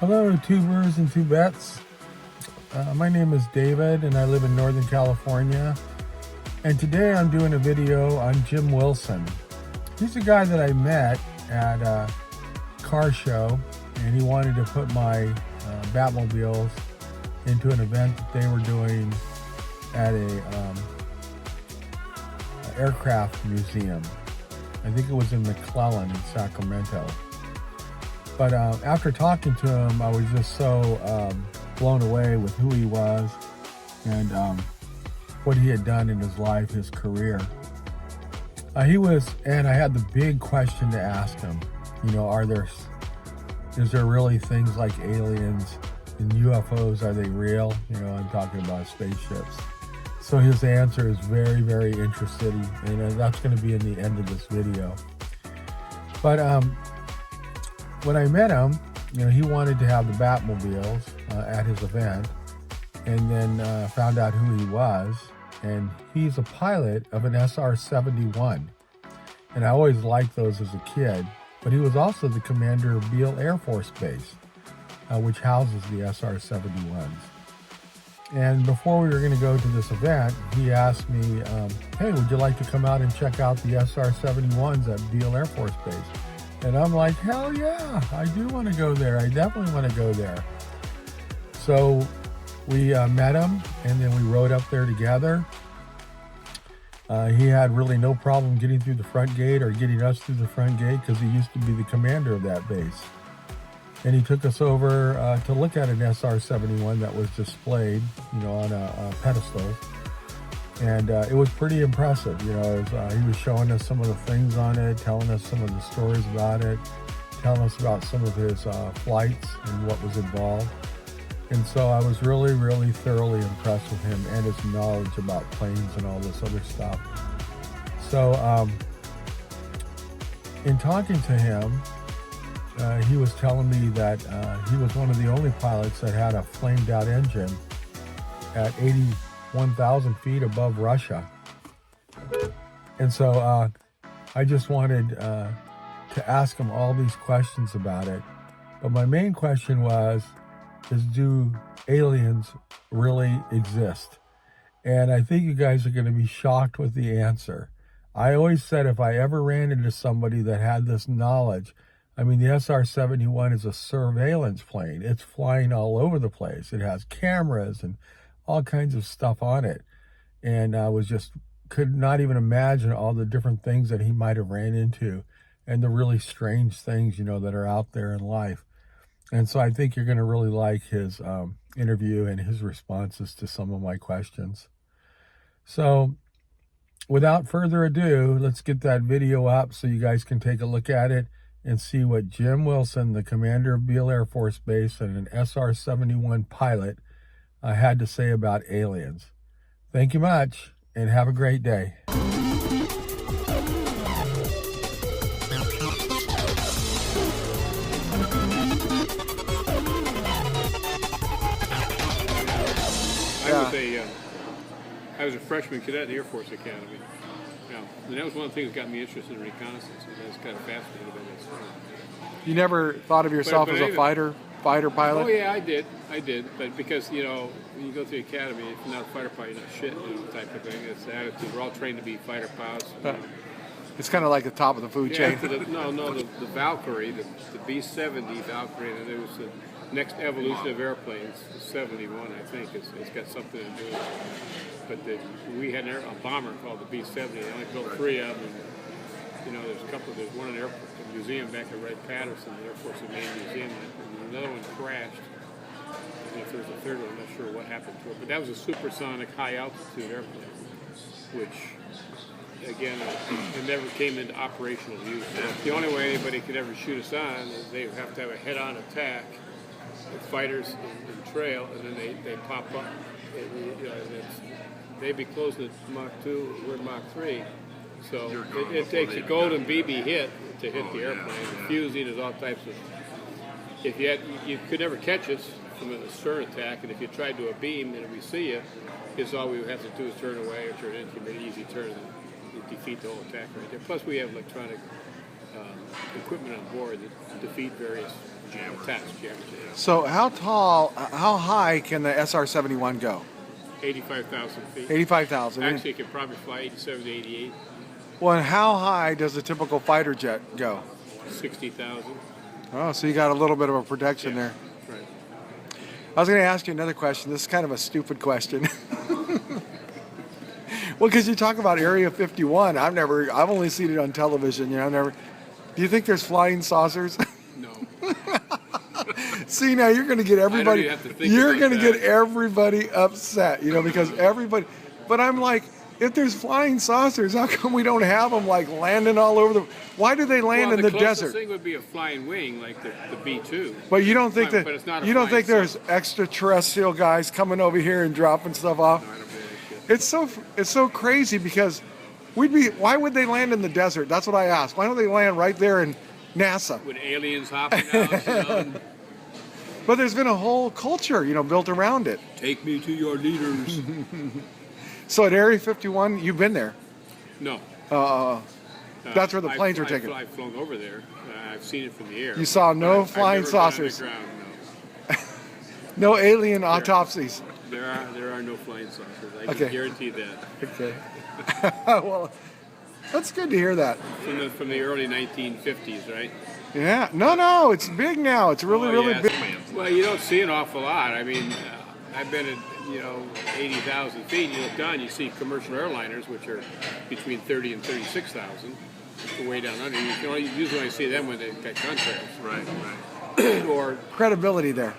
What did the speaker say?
Hello, tubers and tubettes. My name is David and I live in Northern California. And today I'm doing a video on Jim Wilson. He's a guy that I met at a car show, and he wanted to put my Batmobiles into an event that they were doing at a aircraft museum. I think it was in McClellan in Sacramento. But after talking to him, I was just so blown away with who he was and what he had done in his life, his career. And I had the big question to ask him. You know, is there really things like aliens and UFOs? Are they real? You know, I'm talking about spaceships. So his answer is very, very interesting, and that's going to be in the end of this video. But when I met him, you know, he wanted to have the Batmobiles at his event, and then found out who he was, and he's a pilot of an SR-71, and I always liked those as a kid. But he was also the commander of Beale Air Force Base, which houses the SR-71s. And before we were going to go to this event, he asked me, hey, would you like to come out and check out the SR-71s at Beale Air Force Base? And I'm like, hell yeah, I do want to go there. I definitely want to go there. So we met him, and then we rode up there together. He had really no problem getting through the front gate or getting us through the front gate because he used to be the commander of that base. And he took us over to look at an SR-71 that was displayed, you know, on a pedestal. And it was pretty impressive. You know, he was showing us some of the things on it, telling us some of the stories about it, telling us about some of his flights and what was involved. And so I was really, really thoroughly impressed with him and his knowledge about planes and all this other stuff. So in talking to him, he was telling me that he was one of the only pilots that had a flamed out engine at 81,000 feet above Russia. And so I just wanted to ask him all these questions about it. But my main question is do aliens really exist? And I think you guys are going to be shocked with the answer. I always said if I ever ran into somebody that had this knowledge, I mean, the SR-71 is a surveillance plane. It's flying all over the place. It has cameras and all kinds of stuff on it. And I could not even imagine all the different things that he might have ran into and the really strange things, you know, that are out there in life. And so I think you're going to really like his interview and his responses to some of my questions. So without further ado, let's get that video up so you guys can take a look at it and see what Jim Wilson, the commander of Beale Air Force Base and an SR-71 pilot, had to say about aliens. Thank you much, and have a great day. I was a freshman cadet at the Air Force Academy. And that was one of the things that got me interested in reconnaissance. I was kind of fascinated by this. You never thought of yourself as a fighter pilot? Oh yeah, I did. But because, you know, when you go to the academy, if you're not a fighter pilot, you're not shit, you know, type of thing. It's the attitude. We're all trained to be fighter pilots. It's kind of like the top of the food chain. The Valkyrie, the B-70 Valkyrie, and it was the next evolution of airplanes, the 71, I think. It's got something to do with it. But we had a bomber called the B-70. They only built 3 of them. And, you know, there's one in the museum back at Wright-Patterson, the Air Force main museum, and another one crashed. And if there's a third one, I'm not sure what happened to it. But that was a supersonic, high-altitude airplane, which, again, it never came into operational use. The only way anybody could ever shoot us on is they would have to have a head-on attack with fighters in trail, and then they pop up. They'd be closing at Mach 2, we're Mach 3. So it takes a golden BB hit to hit the airplane. Fusing is all types of... You could never catch us from a stern attack, and if you tried to a beam and we see you, all we would have to do is turn away or turn into an easy turn and defeat the whole attack right there. Plus we have electronic equipment on board that defeat various attached jammers. Yeah. So how high can the SR-71 go? 85,000 feet. 85,000. Actually, it could probably fly 87 to 88. Well, and how high does a typical fighter jet go? 60,000. Oh, so you got a little bit of a protection there. Right. I was going to ask you another question. This is kind of a stupid question. Well, because you talk about Area 51, I've only seen it on television. Do you think there's flying saucers? No. See, now you're going to get everybody. have to think You're about going to that. get everybody upset, because everybody. But I'm like, if there's flying saucers, how come we don't have them like landing all over the? Why do they land in the desert? The closest thing would be a flying wing, like the B-2. But you don't think But it's not a you don't flying think there's extraterrestrial guys coming over here and dropping stuff off? No, I don't believe that shit. It's so crazy because why would they land in the desert? That's what I ask. Why don't they land right there in NASA? With aliens hopping out, and But there's been a whole culture, built around it. take me to your leaders. So at Area 51, you've been there. No. That's where the planes were taken. I've flown over there. I've seen it from the air. You saw no I've flying never been on the saucers. ground, No alien autopsies. no. There are no flying saucers. I Okay. can guarantee that. Okay. Well, that's good to hear that. From the early 1950s, right? Yeah. No, it's big now. It's really, really yes. big. Well, you don't see an awful lot. I mean, I've been at 80,000 feet. You look down, you see commercial airliners, which are between 30 and 36,000, way down under. You usually only see them when they've got contracts. Right. Or Credibility there.